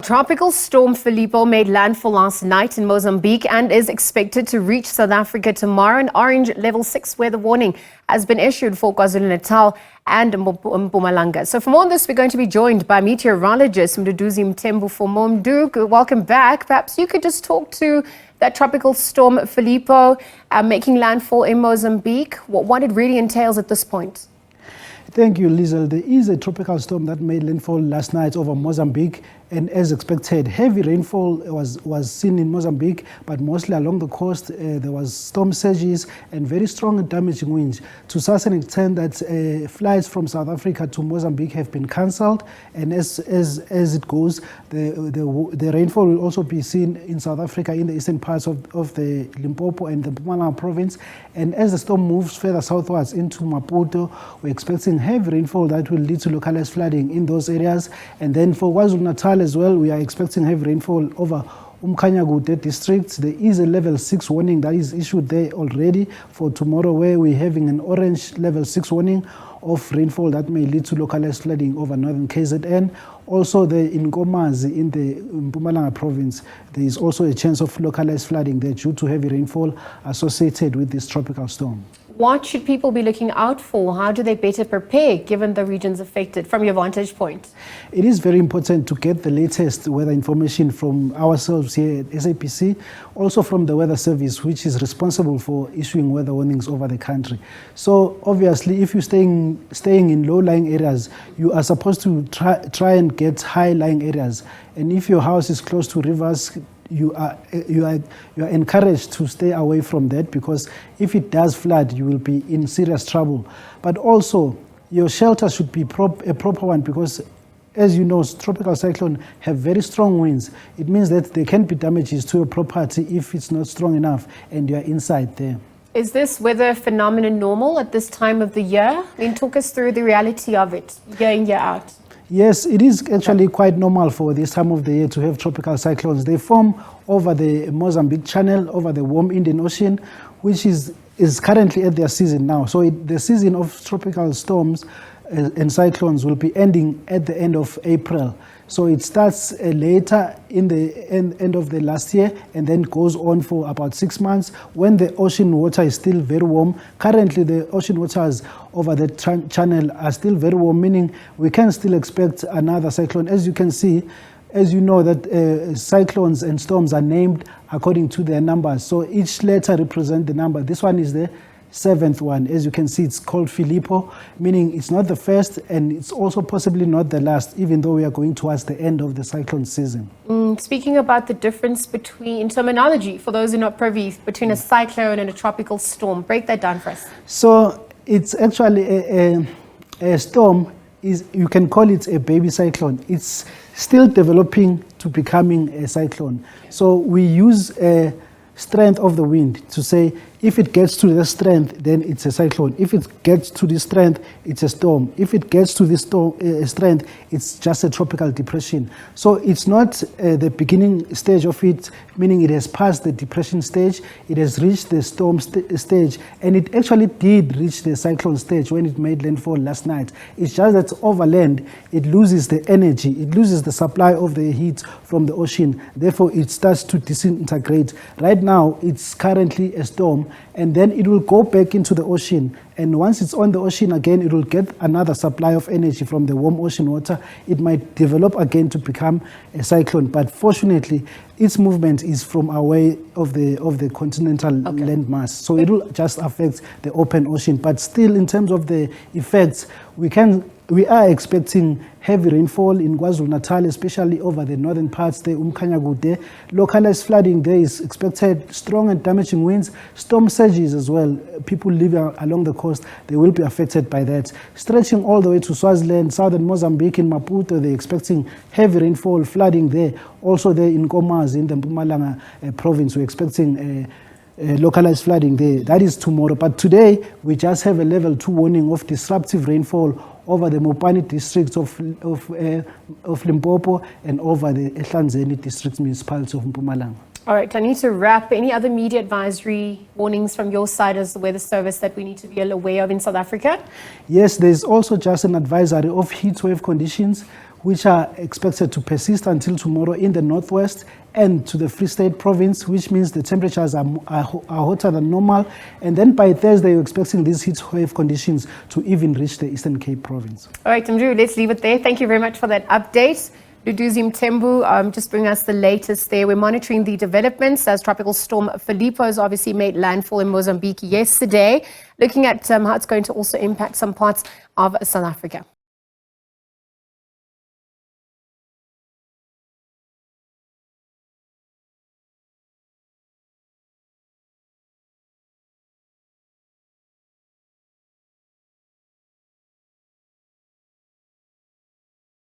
Tropical storm Filipo made landfall last night in Mozambique and is expected to reach South Africa tomorrow. An orange level 6 weather warning has been issued for KwaZulu-Natal and Mpumalanga. So for more on this, we're going to be joined by meteorologist Mduduzi Mthembu for more. Mdu, welcome back. Perhaps you could just talk to that tropical storm Filipo making landfall in Mozambique, what it really entails at this point. Thank you, Liesl. There is a tropical storm that made landfall last night over Mozambique, and as expected, heavy rainfall was seen in Mozambique, but mostly along the coast. There was storm surges and very strong and damaging winds, to such an extent that flights from South Africa to Mozambique have been cancelled. And as it goes, the rainfall will also be seen in South Africa in the eastern parts of the Limpopo and the Mpumalanga province. And as the storm moves further southwards into Maputo, we're expecting heavy rainfall that will lead to localized flooding in those areas. And then for KwaZulu-Natal as well, we are expecting heavy rainfall over Umkhanyakude district. There is a level 6 warning that is issued there already for tomorrow, where we're having an orange level 6 warning of rainfall that may lead to localized flooding over northern KZN. Also, in Nkomazi in the Mpumalanga province, there is also a chance of localized flooding there due to heavy rainfall associated with this tropical storm. What should people be looking out for? How do they better prepare given the regions affected from your vantage point? It is very important to get the latest weather information from ourselves here at SABC, also from the Weather Service, which is responsible for issuing weather warnings over the country. So obviously, if you're staying in low-lying areas, you are supposed to try and get high-lying areas. And if your house is close to rivers, you are encouraged to stay away from that, because if it does flood, you will be in serious trouble. But also, your shelter should be a proper one, because as you know, tropical cyclone have very strong winds. It means that there can be damages to your property if it's not strong enough and you are inside there. Is this weather phenomenon normal at this time of the year? I mean, talk us through the reality of it, year in, year out. Yes, it is actually quite normal for this time of the year to have tropical cyclones. They form over the Mozambique Channel, over the warm Indian Ocean, which is currently at their season now. So the season of tropical storms and cyclones will be ending at the end of April. So it starts later in the end of the last year and then goes on for about 6 months when the ocean water is still very warm. Currently, the ocean waters over the channel are still very warm, meaning we can still expect another cyclone. As you can see, as you know, that cyclones and storms are named according to their numbers. So each letter represents the number. This one is the 7th one. As you can see, it's called Filipo, meaning it's not the first and it's also possibly not the last, even though we are going towards the end of the cyclone season. Speaking about the difference in terminology, for those who are not privy, between a cyclone and a tropical storm, break that down for us. So it's actually a storm. You can call it a baby cyclone. It's still developing to becoming a cyclone. So we use a strength of the wind to say, if it gets to the strength, then it's a cyclone. If it gets to this strength, it's a storm. If it gets to this strength, it's just a tropical depression. So it's not the beginning stage of it, meaning it has passed the depression stage, it has reached the storm stage, and it actually did reach the cyclone stage when it made landfall last night. It's just that over land, it loses the energy, it loses the supply of the heat from the ocean. Therefore, it starts to disintegrate. Right now, it's currently a storm, and then it will go back into the ocean. And once it's on the ocean again, it will get another supply of energy from the warm ocean water. It might develop again to become a cyclone. But fortunately, its movement is from away of the continental landmass. So it will just affect the open ocean. But still, in terms of the effects, we are expecting heavy rainfall in KwaZulu-Natal, especially over the northern parts, the Umkhanyakude. Localized flooding there is expected, strong and damaging winds, storm surges as well. People living along the coast, they will be affected by that. Stretching all the way to Swaziland, southern Mozambique, in Maputo, they're expecting heavy rainfall, flooding there. Also there in Nkomazi, in the Mpumalanga province, we're expecting localized flooding there. That is tomorrow. But today, we just have a level 2 warning of disruptive rainfall over the Mopani districts of Limpopo and over the Ehlanzeni district municipality of Mpumalanga. All right, I need to wrap. Any other media advisory warnings from your side as the weather service that we need to be aware of in South Africa? Yes, there's also just an advisory of heat wave conditions. which are expected to persist until tomorrow in the northwest and to the Free State province, which means the temperatures are hotter than normal. And then by Thursday, you're expecting these heat wave conditions to even reach the Eastern Cape province. All right, Mdu, let's leave it there. Thank you very much for that update. Mduduzi Mthembu, just bring us the latest there. We're monitoring the developments as Tropical Storm Filipo has obviously made landfall in Mozambique yesterday, looking at how it's going to also impact some parts of South Africa.